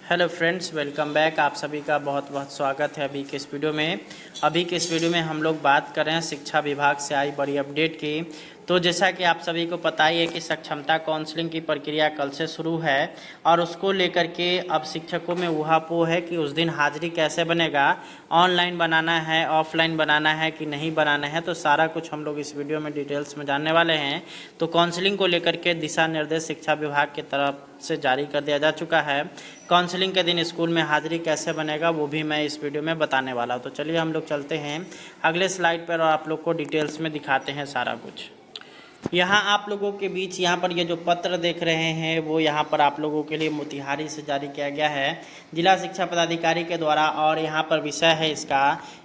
Hello friends, welcome back. आप सभी का बहुत बहुत स्वागत है अभी के इस वीडियो में। अभी के इस वीडियो में हम लोग बात कर रहे हैं शिक्षा विभाग से आई बड़ी अपडेट की। तो जैसा कि आप सभी को पता ही है कि सक्षमता काउंसलिंग की प्रक्रिया कल से शुरू है और उसको लेकर के अब शिक्षकों में ऊहापोह है कि उस दिन हाजिरी कैसे बनेगा, ऑनलाइन बनाना है, ऑफलाइन बनाना है कि नहीं बनाना है। तो सारा कुछ हम लोग इस वीडियो में डिटेल्स में जानने वाले हैं। तो काउंसलिंग को लेकर के दिशा निर्देश शिक्षा विभाग की तरफ से जारी कर दिया जा चुका है। काउंसलिंग के दिन स्कूल में हाजिरी कैसे बनेगा वो भी मैं इस वीडियो में बताने वाला हूँ। तो चलिए हम लोग चलते हैं अगले स्लाइड पर और आप लोग को डिटेल्स में दिखाते हैं सारा कुछ। यहाँ आप लोगों के बीच यहाँ पर ये जो पत्र देख रहे हैं वो यहाँ पर आप लोगों के लिए मोतिहारी से जारी किया गया है जिला शिक्षा पदाधिकारी के द्वारा। और यहाँ पर विषय है इसका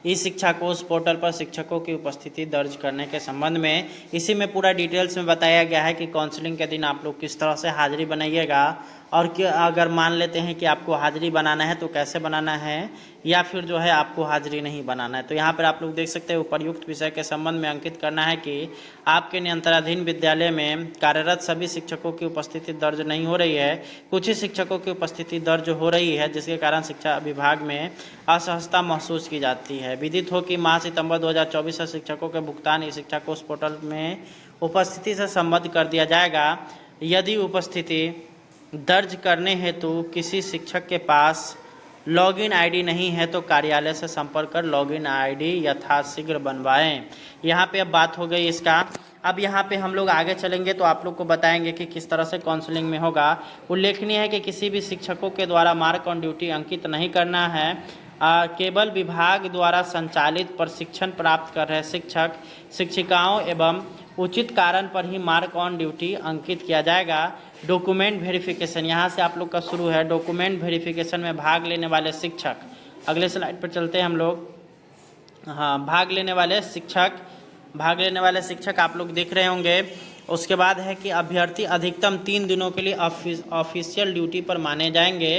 ई शिक्षा कोष पोर्टल पर शिक्षकों की उपस्थिति दर्ज करने के संबंध में। इसी में पूरा डिटेल्स में बताया गया है कि काउंसलिंग के दिन आप लोग किस तरह से हाजिरी बनाइएगा और कि अगर मान लेते हैं कि आपको हाजिरी बनाना है तो कैसे बनाना है, या फिर जो है आपको हाजिरी नहीं बनाना है। तो यहाँ पर आप लोग देख सकते हैं उपर्युक्त विषय के संबंध में अंकित करना है कि आपके नियंत्रणाधीन विद्यालय में कार्यरत सभी शिक्षकों की उपस्थिति दर्ज नहीं हो रही है। कुछ ही शिक्षकों की उपस्थिति दर्ज हो रही है जिसके कारण शिक्षा विभाग में असहजता महसूस की जाती है। विदित हो कि माह सितंबर 2024 से शिक्षकों के भुगतान ई शिक्षा कोष पोर्टल में उपस्थिति से संबद्ध कर दिया जाएगा। यदि उपस्थिति दर्ज करने हेतु किसी शिक्षक के पास लॉगिन आईडी नहीं है तो कार्यालय से संपर्क कर लॉगिन आईडी यथाशीघ्र बनवाएं। यहाँ पे अब बात हो गई इसका। अब यहाँ पे हम लोग आगे चलेंगे तो आप लोग को बताएंगे कि किस तरह से काउंसलिंग में होगा। उल्लेखनीय है कि किसी भी शिक्षकों के द्वारा मार्क ऑन ड्यूटी अंकित नहीं करना है। केवल विभाग द्वारा संचालित प्रशिक्षण प्राप्त कर रहे शिक्षक शिक्षिकाओं एवं उचित कारण पर ही मार्क ऑन ड्यूटी अंकित किया जाएगा। डॉक्यूमेंट वेरिफिकेशन यहाँ से आप लोग का शुरू है। डॉक्यूमेंट वेरिफिकेशन में भाग लेने वाले शिक्षक, अगले स्लाइड पर चलते हैं हम लोग। भाग लेने वाले शिक्षक आप लोग देख रहे होंगे। उसके बाद है कि अभ्यर्थी अधिकतम 3 दिनों के लिए ऑफिशियल ड्यूटी पर माने जाएंगे।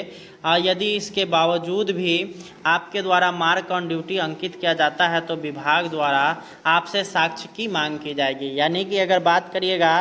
यदि इसके बावजूद भी आपके द्वारा मार्क ऑन ड्यूटी अंकित किया जाता है तो विभाग द्वारा आपसे साक्ष्य की मांग की जाएगी। यानी कि अगर बात करिएगा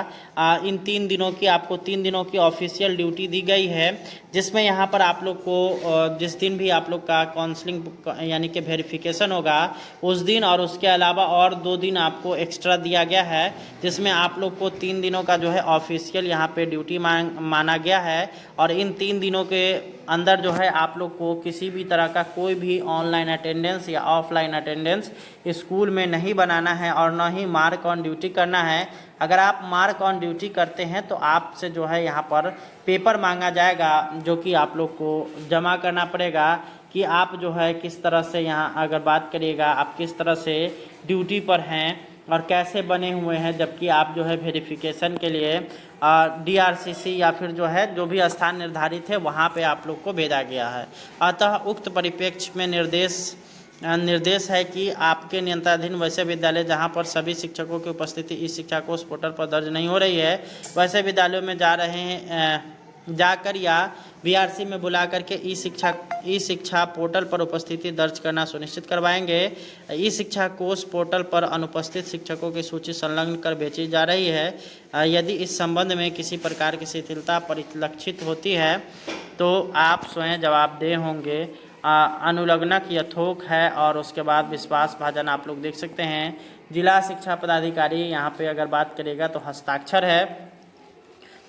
इन 3 दिनों की, आपको 3 दिनों की ऑफिशियल ड्यूटी दी गई है जिसमें यहाँ पर आप लोग को जिस दिन भी आप लोग का काउंसलिंग यानी कि वेरिफिकेशन होगा उस दिन और उसके अलावा और 2 दिन आपको एक्स्ट्रा दिया गया है जिसमें आप लोग को 3 दिनों का जो है ऑफिशियल यहाँ पे ड्यूटी माना गया है। और इन 3 दिनों के अंदर जो है आप लोग को किसी भी तरह का कोई भी ऑनलाइन अटेंडेंस या ऑफलाइन अटेंडेंस स्कूल में नहीं बनाना है और न ही मार्क ऑन ड्यूटी करना है। अगर आप मार्क ऑन ड्यूटी करते हैं तो आपसे जो है यहाँ पर पेपर मांगा जाएगा जो कि आप लोग को जमा करना पड़ेगा कि आप जो है किस तरह से यहाँ अगर बात करिएगा आप किस तरह से ड्यूटी पर हैं और कैसे बने हुए हैं, जबकि आप जो है वेरिफिकेशन के लिए DRCC या फिर जो है जो भी स्थान निर्धारित है वहाँ पे आप लोग को भेजा गया है। अतः उक्त परिप्रेक्ष्य में निर्देश है कि आपके नियंत्रणाधीन वैसे विद्यालय जहां पर सभी शिक्षकों की उपस्थिति इस शिक्षा कोष पोर्टल पर दर्ज नहीं हो रही है वैसे विद्यालयों में जाकर या VRC में बुला करके ई शिक्षा पोर्टल पर उपस्थिति दर्ज करना सुनिश्चित करवाएंगे। ई शिक्षा कोष पोर्टल पर अनुपस्थित शिक्षकों की सूची संलग्न कर भेजी जा रही है। यदि इस संबंध में किसी प्रकार की शिथिलता परिलक्षित होती है तो आप स्वयं जवाबदेह होंगे। अनुलग्नक यथोक है और उसके बाद विश्वास भाजन आप लोग देख सकते हैं। जिला शिक्षा पदाधिकारी यहाँ पे अगर बात करेगा तो हस्ताक्षर है।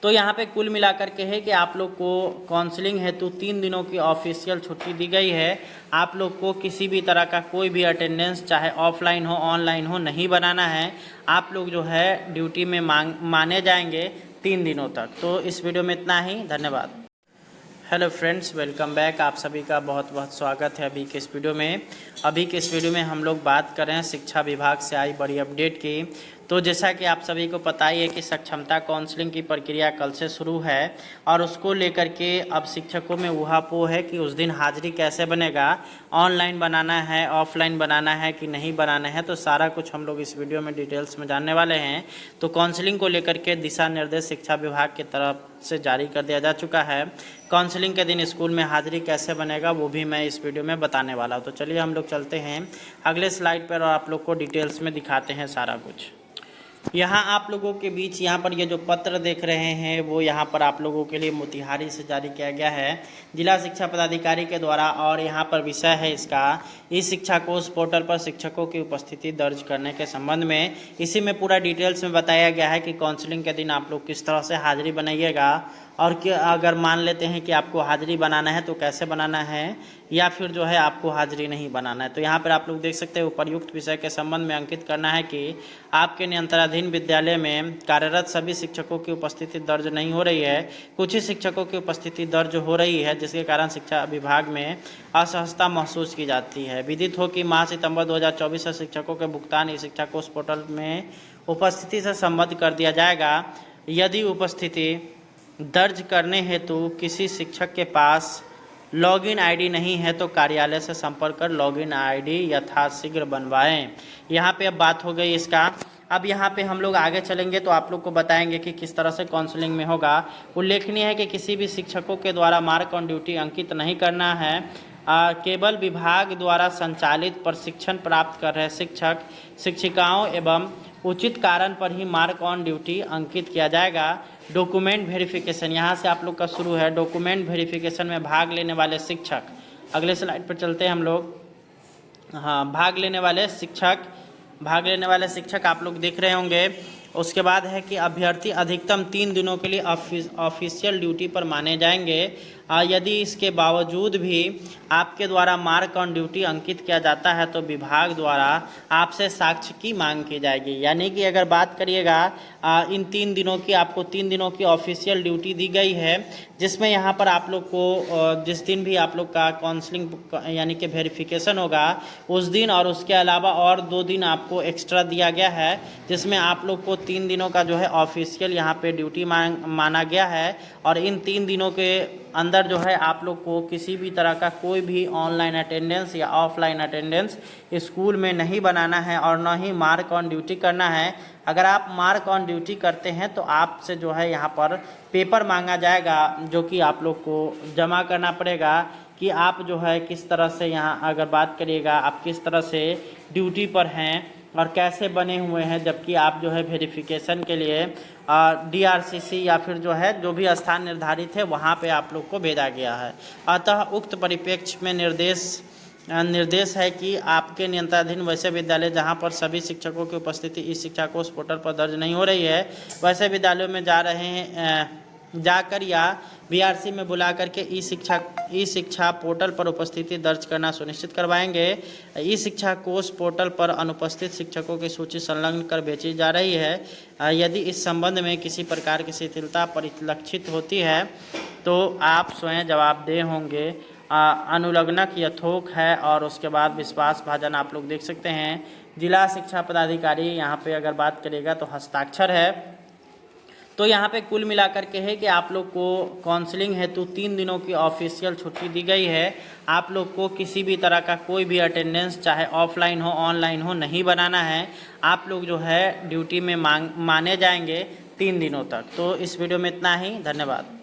तो यहाँ पे कुल मिलाकर के है कि आप लोग को काउंसलिंग हेतु 3 दिनों की ऑफिशियल छुट्टी दी गई है। आप लोग को किसी भी तरह का कोई भी अटेंडेंस चाहे ऑफलाइन हो ऑनलाइन हो नहीं बनाना है। आप लोग जो है ड्यूटी में माने जाएंगे 3 दिनों तक। तो इस वीडियो में इतना ही, धन्यवाद। Hello friends, welcome back. आप सभी का बहुत बहुत स्वागत है अभी के इस वीडियो में। अभी के इस वीडियो में हम लोग बात कर रहे हैं शिक्षा विभाग से आई बड़ी अपडेट की। तो जैसा कि आप सभी को पता ही है कि सक्षमता काउंसलिंग की प्रक्रिया कल से शुरू है और उसको लेकर के अब शिक्षकों में ऊहापोह है कि उस दिन हाजिरी कैसे बनेगा, ऑनलाइन बनाना है, ऑफलाइन बनाना है कि नहीं बनाना है। तो सारा कुछ हम लोग इस वीडियो में डिटेल्स में जानने वाले हैं। तो काउंसलिंग को लेकर के दिशा निर्देश शिक्षा विभाग की तरफ से जारी कर दिया जा चुका है। काउंसलिंग के दिन स्कूल में हाजिरी कैसे बनेगा वो भी मैं इस वीडियो में बताने वाला हूँ। तो चलिए हम लोग चलते हैं अगले स्लाइड पर और आप लोग को डिटेल्स में दिखाते हैं सारा कुछ। यहाँ आप लोगों के बीच यहाँ पर ये जो पत्र देख रहे हैं वो यहाँ पर आप लोगों के लिए मोतिहारी से जारी किया गया है जिला शिक्षा पदाधिकारी के द्वारा। और यहाँ पर विषय है इसका ई शिक्षा कोष पोर्टल पर शिक्षकों की उपस्थिति दर्ज करने के संबंध में। इसी में पूरा डिटेल्स में बताया गया है कि काउंसलिंग के दिन आप लोग किस तरह से हाजिरी बनाइएगा और कि अगर मान लेते हैं कि आपको हाजिरी बनाना है तो कैसे बनाना है, या फिर जो है आपको हाजिरी नहीं बनाना है। तो यहाँ पर आप लोग देख सकते हैं उपर्युक्त विषय के संबंध में अंकित करना है कि आपके नियंत्रणाधीन विद्यालय में कार्यरत सभी शिक्षकों की उपस्थिति दर्ज नहीं हो रही है, कुछ ही शिक्षकों की उपस्थिति दर्ज हो रही है, जिसके कारण शिक्षा विभाग में असहजता महसूस की जाती है। विदित हो कि माह सितंबर 2024 से शिक्षकों के भुगतान ई शिक्षा कोष पोर्टल में उपस्थिति से संबद्ध कर दिया जाएगा। यदि उपस्थिति दर्ज करने हेतु किसी शिक्षक के पास लॉगिन आईडी नहीं है तो कार्यालय से संपर्क कर लॉगिन आईडी यथाशीघ्र बनवाएं। यहाँ पे अब बात हो गई इसका। अब यहाँ पे हम लोग आगे चलेंगे तो आप लोग को बताएंगे कि किस तरह से काउंसलिंग में होगा। उल्लेखनीय है कि किसी भी शिक्षकों के द्वारा मार्क ऑन ड्यूटी अंकित नहीं करना है। केवल विभाग द्वारा संचालित प्रशिक्षण प्राप्त कर रहे शिक्षक शिक्षिकाओं एवं उचित कारण पर ही मार्क ऑन ड्यूटी अंकित किया जाएगा। डॉक्यूमेंट वेरिफिकेशन यहाँ से आप लोग का शुरू है। डॉक्यूमेंट वेरिफिकेशन में भाग लेने वाले शिक्षक, अगले स्लाइड पर चलते हैं हम लोग। हाँ, भाग लेने वाले शिक्षक आप लोग देख रहे होंगे। उसके बाद है कि अभ्यर्थी अधिकतम 3 दिनों के लिए ऑफिशियल ड्यूटी पर माने जाएंगे। यदि इसके बावजूद भी आपके द्वारा मार्क ऑन ड्यूटी अंकित किया जाता है तो विभाग द्वारा आपसे साक्ष्य की मांग की जाएगी। यानी कि अगर बात करिएगा इन 3 दिनों की, आपको 3 दिनों की ऑफिशियल ड्यूटी दी गई है, जिसमें यहाँ पर आप लोग को जिस दिन भी आप लोग का काउंसलिंग यानी कि वेरिफिकेशन होगा उस दिन और उसके अलावा और 2 दिन आपको एक्स्ट्रा दिया गया है, जिसमें आप लोग को 3 दिनों का जो है ऑफिशियल यहाँ पे ड्यूटी माना गया है। और इन 3 दिनों के अंदर जो है आप लोग को किसी भी तरह का कोई भी ऑनलाइन अटेंडेंस या ऑफलाइन अटेंडेंस स्कूल में नहीं बनाना है और न ही मार्क ऑन ड्यूटी करना है। अगर आप मार्क ऑन ड्यूटी करते हैं तो आपसे जो है यहाँ पर पेपर मांगा जाएगा, जो कि आप लोग को जमा करना पड़ेगा कि आप जो है किस तरह से, यहाँ अगर बात करिएगा आप किस तरह से ड्यूटी पर हैं और कैसे बने हुए हैं, जबकि आप जो है वेरिफिकेशन के लिए DRCC या फिर जो है जो भी स्थान निर्धारित है वहाँ पे आप लोग को भेजा गया है। अतः उक्त परिप्रेक्ष्य में निर्देश है कि आपके नियंत्रणाधीन वैसे विद्यालय जहाँ पर सभी शिक्षकों की उपस्थिति इस शिक्षा कोष पोर्टल पर दर्ज नहीं हो रही है, वैसे विद्यालयों में जाकर या BRC में बुला करके ई शिक्षा पोर्टल पर उपस्थिति दर्ज करना सुनिश्चित करवाएंगे। ई शिक्षा कोष पोर्टल पर अनुपस्थित शिक्षकों की सूची संलग्न कर भेजी जा रही है। यदि इस संबंध में किसी प्रकार की शिथिलता परिलक्षित होती है तो आप स्वयं जवाबदेह होंगे। अनुलग्नक यथोक है और उसके बाद विश्वास भाजन आप लोग देख सकते हैं। जिला शिक्षा पदाधिकारी यहाँ पे अगर बात करेगा तो हस्ताक्षर है। तो यहाँ पे कुल मिलाकर के है कि आप लोग को काउंसलिंग हेतु 3 दिनों की ऑफिशियल छुट्टी दी गई है। आप लोग को किसी भी तरह का कोई भी अटेंडेंस चाहे ऑफलाइन हो ऑनलाइन हो नहीं बनाना है। आप लोग जो है ड्यूटी में माने जाएंगे 3 दिनों तक। तो इस वीडियो में इतना ही, धन्यवाद।